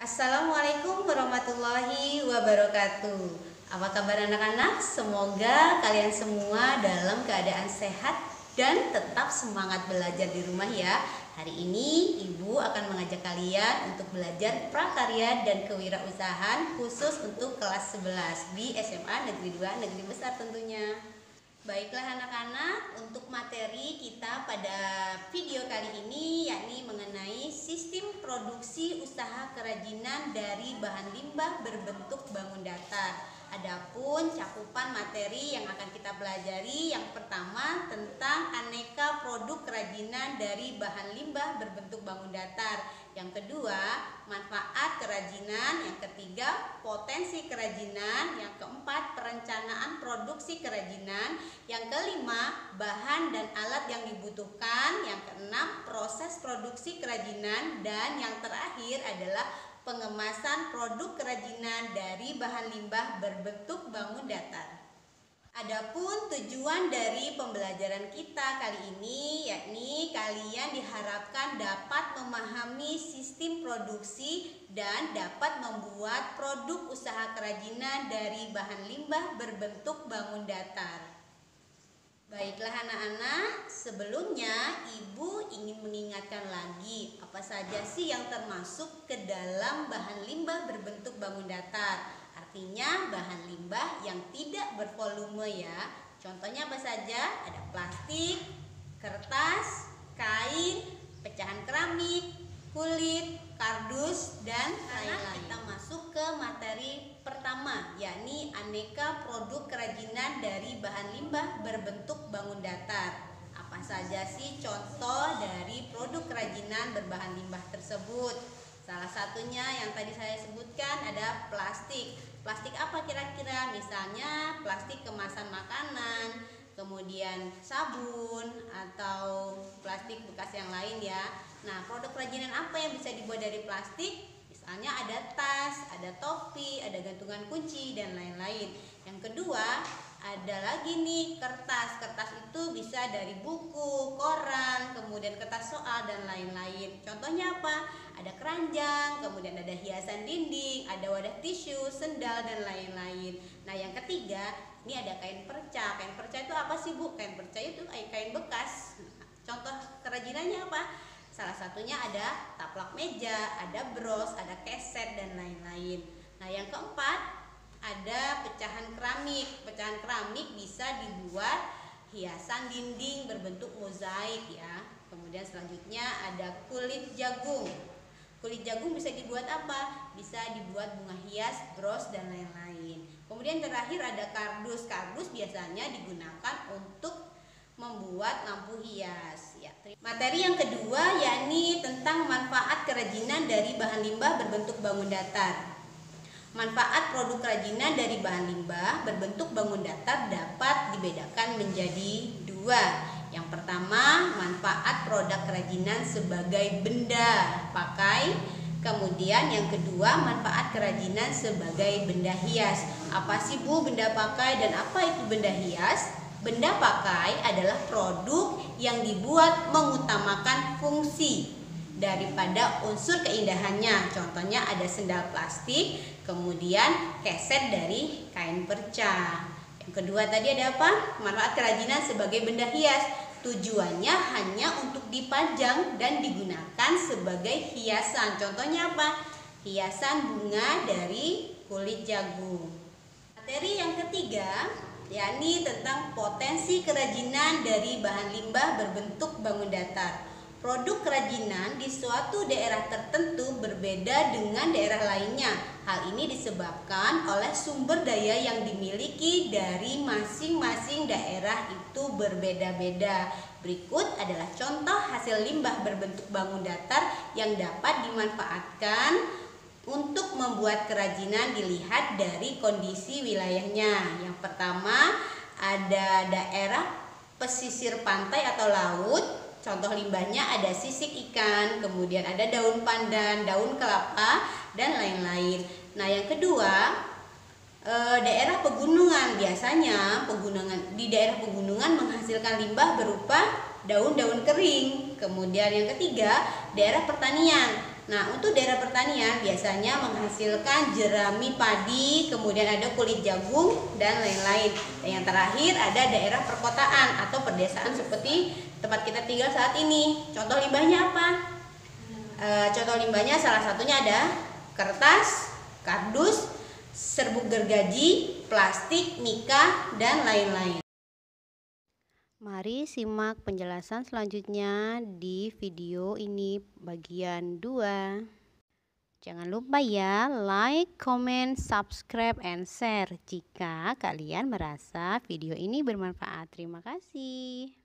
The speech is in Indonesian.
Assalamualaikum warahmatullahi wabarakatuh. Apa kabar anak-anak? Semoga kalian semua dalam keadaan sehat dan tetap semangat belajar di rumah ya. Hari ini Ibu akan mengajak kalian untuk belajar prakarya dan kewirausahaan khusus untuk kelas 11 di SMA Negeri 2 Negeri Besar tentunya. Baiklah anak-anak, untuk materi kita pada video kali ini yakni mengenai sistem produksi usaha kerajinan dari bahan limbah berbentuk bangun datar. Adapun cakupan materi yang akan kita pelajari yang pertama tentang aneka produk kerajinan dari bahan limbah berbentuk bangun datar. Yang kedua, manfaat kerajinan. Yang ketiga, potensi kerajinan. Yang keempat, perencanaan produksi kerajinan. Yang kelima, bahan dan alat yang dibutuhkan. Yang keenam, proses produksi kerajinan. Dan yang terakhir adalah pengemasan produk kerajinan dari bahan limbah berbentuk bangun datar. Adapun tujuan dari pembelajaran kita kali ini yakni kalian diharapkan dapat memahami sistem produksi dan dapat membuat produk usaha kerajinan dari bahan limbah berbentuk bangun datar. Baiklah anak-anak, sebelumnya Ibu ingin mengingatkan lagi apa saja sih yang termasuk ke dalam bahan limbah berbentuk bangun datar. Artinya bahan limbah yang tidak bervolume ya. Contohnya apa saja? Ada plastik, kertas, kain, pecahan keramik, kulit, kardus, dan lain-lain. Kita masuk ke materi pertama, yakni aneka produk kerajinan dari bahan limbah berbentuk bangun datar. Apa saja sih contoh dari produk kerajinan berbahan limbah tersebut? Salah satunya yang tadi saya sebutkan ada plastik. Plastik apa kira-kira? Misalnya plastik kemasan makanan, kemudian sabun atau plastik bekas yang lain ya. Nah, produk kerajinan apa yang bisa dibuat dari plastik? Misalnya ada tas, ada topi, ada gantungan kunci dan lain-lain. Yang kedua, ada lagi nih kertas. Kertas itu bisa dari buku, koran, kemudian kertas soal dan lain-lain. Contohnya apa? Ada keranjang, kemudian ada hiasan dinding, ada wadah tisu, sendal dan lain-lain. Nah, yang ketiga, ini ada kain perca. Kain perca itu apa sih, Bu? Kain perca itu kain bekas. Contoh kerajinannya apa? Salah satunya ada taplak meja, ada bros, ada keset dan lain-lain. Nah, yang keempat ada pecahan keramik. Pecahan keramik bisa dibuat hiasan dinding berbentuk mozaik ya. Kemudian selanjutnya ada kulit jagung. Kulit jagung bisa dibuat apa? Bisa dibuat bunga hias, bros dan lain-lain. Kemudian terakhir ada kardus. Kardus biasanya digunakan untuk membuat lampu hias ya. Materi yang kedua yakni tentang manfaat kerajinan dari bahan limbah berbentuk bangun datar. Manfaat produk kerajinan dari bahan limbah berbentuk bangun datar dapat dibedakan menjadi dua. Yang pertama, manfaat produk kerajinan sebagai benda pakai. Kemudian yang kedua, manfaat kerajinan sebagai benda hias. Apa sih, Bu, benda pakai dan apa itu benda hias? Benda pakai adalah produk yang dibuat mengutamakan fungsi daripada unsur keindahannya. Contohnya ada sendal plastik, kemudian keset dari kain perca. Yang kedua tadi ada apa? Manfaat kerajinan sebagai benda hias. Tujuannya hanya untuk dipajang dan digunakan sebagai hiasan. Contohnya apa? Hiasan bunga dari kulit jagung. Materi yang ketiga yakni tentang potensi kerajinan dari bahan limbah berbentuk bangun datar. Produk kerajinan di suatu daerah tertentu berbeda dengan daerah lainnya. Hal ini disebabkan oleh sumber daya yang dimiliki dari masing-masing daerah itu berbeda-beda. Berikut adalah contoh hasil limbah berbentuk bangun datar yang dapat dimanfaatkan untuk membuat kerajinan dilihat dari kondisi wilayahnya. Yang pertama ada daerah pesisir pantai atau laut. Contoh limbahnya ada sisik ikan, kemudian ada daun pandan, daun kelapa, dan lain-lain. Nah, yang kedua daerah pegunungan. Biasanya di daerah pegunungan menghasilkan limbah berupa daun-daun kering. Kemudian yang ketiga daerah pertanian. Nah, untuk daerah pertanian biasanya menghasilkan jerami padi, kemudian ada kulit jagung dan lain-lain. Dan yang terakhir ada daerah perkotaan atau pedesaan seperti tempat kita tinggal saat ini. Contoh limbahnya apa? Contoh limbahnya salah satunya ada kertas, kardus, serbuk gergaji, plastik, mika, dan lain-lain. Mari simak penjelasan selanjutnya di video ini bagian 2. Jangan lupa ya, like, comment, subscribe, and share jika kalian merasa video ini bermanfaat. Terima kasih.